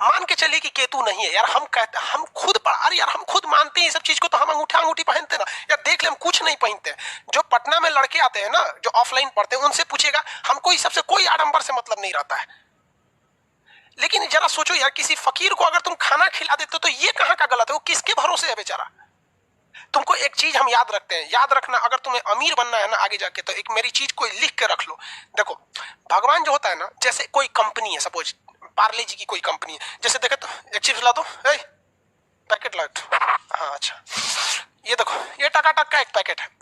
मान के चलिए कि केतु नहीं है यार, हम खुद अरे यार हम खुद मानते हैं ये सब चीज को, तो हम अंगूठी पहनते ना यार। देख ले हम कुछ नहीं पहनते हैं। जो पटना में लड़के आते हैं ना, जो ऑफलाइन पढ़ते हैं, उनसे पूछेगा, हमको इस सबसे कोई आडंबर से मतलब नहीं रहता है। लेकिन जरा सोचो यार, किसी फकीर को अगर तुम खाना खिला देते हो तो ये कहाँ का गलत है? वो किसके भरोसे है बेचारा? तुमको एक चीज हम याद रखते हैं, याद रखना, अगर तुम्हें अमीर बनना है ना आगे जाके, तो एक मेरी चीज को लिख के रख लो। देखो भगवान जो होता है ना, जैसे कोई कंपनी है, सपोज पार्ले जी की कोई कंपनी है, जैसे देखे तो एक चिप्स ला दो, पैकेट ला। हाँ अच्छा, ये देखो ये टकाटक का एक पैकेट है।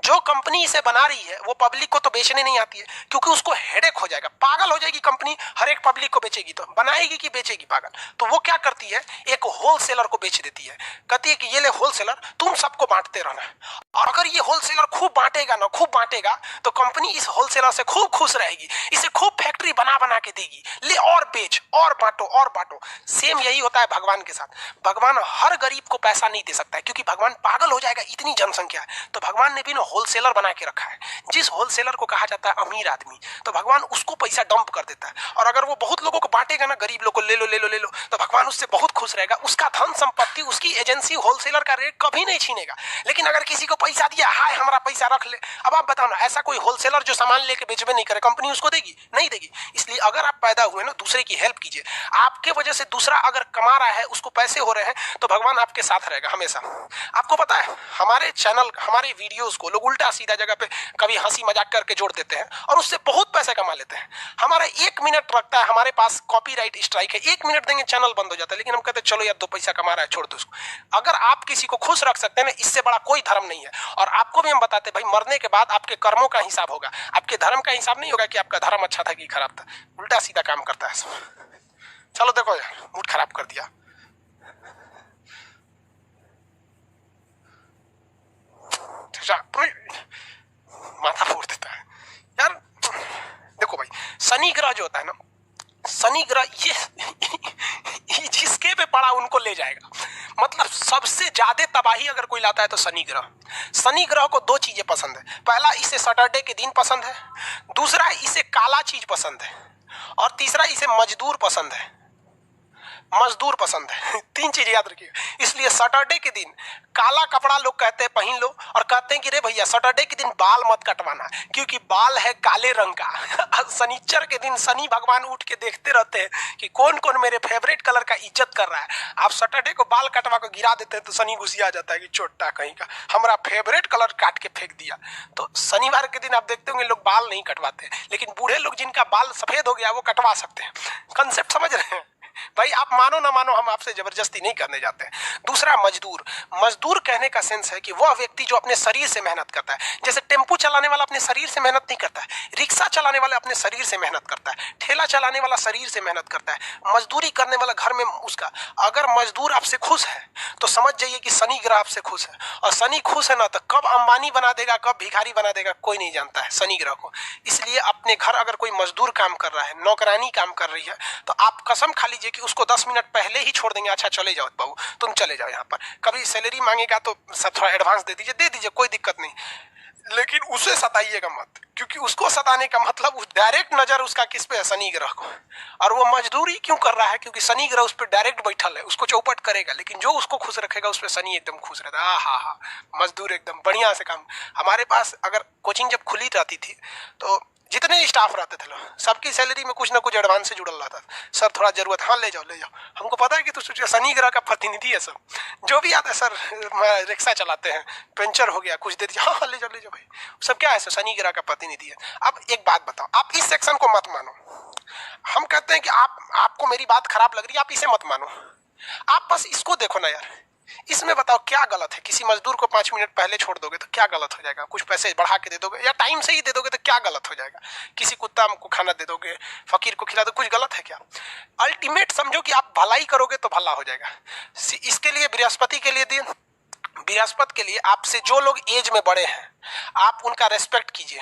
जो कंपनी इसे बना रही है वो पब्लिक को तो बेचने नहीं आती है, क्योंकि उसको हेडेक हो जाएगा, पागल हो जाएगी कंपनी, हर एक पब्लिक को बेचेगी तो बनाएगी कि बेचेगी पागल। तो वो क्या करती है, एक होलसेलर को बेच देती है, कहती है कि ये ले होलसेलर, तुम सबको बांटते रहना। और अगर ये होलसेलर खूब बांटेगा ना, खूब बांटेगा, तो कंपनी इस होलसेलर से खूब खुश रहेगी, इसे खूब फैक्ट्री बना बना के देगी, ले और बेच और बांटो और बांटो। सेम यही होता है भगवान के साथ। भगवान हर गरीब को पैसा नहीं दे सकता है, क्योंकि भगवान पागल हो जाएगा, इतनी जनसंख्या है। तो भगवान ने भी ना होलसेलर बना के रखा है। जिस होलसेलर को कहा जाता है अमीर आदमी, तो भगवान उसको पैसा डंप कर देता है। और अगर वो बहुत लोगों को बांटेगा ना, गरीब लोगों को ले लो ले लो ले लो, तो भगवान उससे बहुत खुश रहेगा। उसका धन संपत्ति, उसकी एजेंसी होलसेलर का रेट कभी नहीं छीनेगा। लेकिन अगर किसी को पैसा दिया, हाय हमारा पैसा रख ले, अब आप बताओ ना, ऐसा कोई होलसेलर जो सामान लेके बेचबे नहीं करे, कंपनी उसको देगी? नहीं देगी। इसलिए अगर आप पैदा हुए ना, दूसरे की हेल्प कीजिए। आपके वजह से दूसरा अगर कमा रहा है, उसको पैसे हो रहे हैं, तो भगवान आपके साथ रहेगा हमेशा। आपको पता है हमारे चैनल, हमारे वीडियोस को लोग उल्टा सीधा जगह पे कभी हंसी मजाक करके जोड़ देते हैं और उससे बहुत पैसे कमा लेते हैं। हमारा 1 मिनट लगता है, हमारे पास कॉपीराइट स्ट्राइक है, 1 मिनट देंगे चैनल बंद हो जाता है, लेकिन हम कहते हैं चलो यार 2 पैसा कमा रहा है, छोड़ दो उसको। अगर आप किसी को खुश रख सकते हैं ना, इससे बड़ा कोई धर्म नहीं है। और आपको भी हम बताते हैं भाई, मरने के बाद आपके कर्मों का हिसाब होगा, आपके धर्म का हिसाब नहीं होगा कि आपका धर्म अच्छा था कि खराब था। उल्टा सीधा काम करता है सब। चलो देखो यार, मूड खराब कर दिया। माथा फोड़ देता है यार। देखो भाई, शनि ग्रह जो होता है ना, शनि ग्रह ये जिसके पे पड़ा उनको ले जाएगा। मतलब सबसे ज्यादा तबाही अगर कोई लाता है तो शनि ग्रह। शनि ग्रह को 2 चीजें पसंद है। पहला, इसे सैटरडे के दिन पसंद है। दूसरा, इसे काला चीज पसंद है। और तीसरा, इसे मजदूर पसंद है। मजदूर पसंद है। 3 चीज याद रखिएगा। इसलिए सैटरडे के दिन काला कपड़ा लोग कहते हैं पहन लो, और कहते हैं कि रे भैया सैटरडे के दिन बाल मत कटवाना, क्योंकि बाल है काले रंग का। शनिचर के दिन शनि भगवान उठ के देखते रहते हैं कि कौन कौन मेरे फेवरेट कलर का इज्जत कर रहा है। आप सैटरडे को बाल कटवा को गिरा देते हैं तो शनि गुस्सा जाता है कि चोट्टा कहीं का, हमारा फेवरेट कलर काट के फेंक दिया। तो शनिवार के दिन आप देखते होंगे लोग बाल नहीं कटवाते, लेकिन बूढ़े लोग जिनका बाल सफेद हो गया वो कटवा सकते हैं। कंसेप्ट समझ रहे हैं भाई? आप मानो ना मानो, हम आपसे जबरदस्ती नहीं करने जाते हैं। दूसरा, मजदूर। मजदूर कहने का सेंस है कि वह व्यक्ति जो अपने शरीर से मेहनत करता है। जैसे टेम्पू चलाने वाला अपने शरीर से मेहनत नहीं करता है, रिक्शा चलाने वाला अपने शरीर से मेहनत करता है, ठेला चलाने वाला शरीर से मेहनत करता है, मजदूरी करने वाला घर में उसका। अगर मजदूर आपसे खुश है तो समझ जाइए कि शनि ग्रह आपसे खुश है। और शनि खुश है ना, तो कब अंबानी बना देगा, कब भिखारी बना देगा, कोई नहीं जानता है शनि ग्रह को। इसलिए अपने घर अगर कोई मजदूर काम कर रहा है, नौकरानी काम कर रही है, तो आप कसम खा लीजिए कि उसको 10 मिनट पहले ही छोड़ देंगे। अच्छा चले जाओ बाबू, तुम चले जाओ यहाँ पर। कभी सैलरी मांगेगा तो सब थोड़ा एडवांस दे दीजिए, कोई दिक्कत नहीं, लेकिन उसे सताइएगा मत, क्योंकि उसको सताने का मतलब उस डायरेक्ट नजर उसका किस पे है, शनि ग्रह को। और वो मजदूरी क्यों कर रहा है? क्योंकि शनि ग्रह उस पर डायरेक्ट बैठल है, उसको चौपट करेगा। लेकिन जो उसको खुश रखेगा उस पर शनि एकदम खुश रहता है। हा हा, मजदूर एकदम बढ़िया से काम। हमारे पास अगर कोचिंग जब खुली रहती थी तो जितने स्टाफ रहते थे लोग, सबकी सैलरी में कुछ ना कुछ एडवांस से जुड़ल रहता था। सर थोड़ा जरूरत, हाँ ले जाओ ले जाओ। हमको पता है कि तू शनि ग्रह का प्रतिनिधि है। सब जो भी आता है, सर रिक्शा चलाते हैं, पंचर हो गया, कुछ दे दीजिए, हाँ ले जाओ भाई। सब क्या है, सर शनि ग्रह का प्रतिनिधि है। अब एक बात बताओ, आप इस सेक्शन को मत मानो। हम कहते हैं कि आपको मेरी बात खराब लग रही है, आप इसे मत मानो, आप बस इसको देखो ना यार। इसमें बताओ क्या गलत है? किसी मजदूर को 5 मिनट पहले छोड़ दोगे तो क्या गलत हो जाएगा? कुछ पैसे बढ़ा के दे दोगे या टाइम से ही दे दोगे तो क्या गलत हो जाएगा? किसी कुत्ता को खाना दे दोगे, फकीर को खिला दो, कुछ गलत है क्या? अल्टीमेट समझो कि आप भलाई करोगे तो भला हो जाएगा। इसके लिए बृहस्पति के लिए दिन, बृहस्पति के लिए आपसे जो लोग एज में बड़े हैं आप उनका रेस्पेक्ट कीजिए।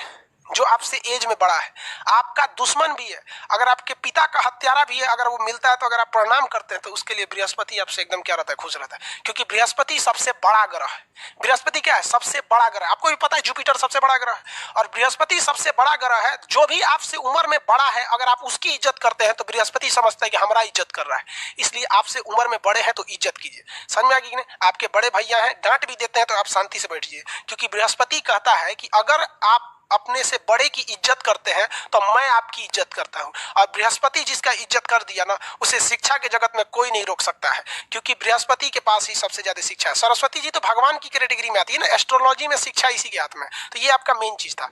जो आपसे एज में बड़ा है, आपका दुश्मन भी है, अगर आपके पिता का हत्यारा भी है, अगर वो मिलता है तो अगर आप प्रणाम करते हैं तो उसके लिए बृहस्पति आपसे एकदम क्या रहता है, खुश रहता है, क्योंकि बृहस्पति सबसे बड़ा ग्रह है। बृहस्पति क्या है, सबसे बड़ा ग्रह। आपको भी पता है जुपिटर सबसे बड़ा ग्रह है और बृहस्पति सबसे बड़ा ग्रह है। जो भी आपसे उम्र में बड़ा है, अगर आप उसकी इज्जत करते हैं तो बृहस्पति समझता है कि हमारा इज्जत कर रहा है, इसलिए आपसे उम्र में बड़े हैं तो इज्जत कीजिए। समझ में आ गई कि नहीं? आपके बड़े भैया हैं, डांट भी देते हैं तो आप शांति से बैठिए, क्योंकि बृहस्पति कहता है कि अगर आप अपने से बड़े की इज्जत करते हैं तो मैं आपकी इज्जत करता हूं। और बृहस्पति जिसका इज्जत कर दिया ना, उसे शिक्षा के जगत में कोई नहीं रोक सकता है, क्योंकि बृहस्पति के पास ही सबसे ज्यादा शिक्षा है। सरस्वती जी तो भगवान की कैटेगरी में आती है ना, एस्ट्रोलॉजी में शिक्षा इसी के हाथ में। तो ये आपका मेन चीज था।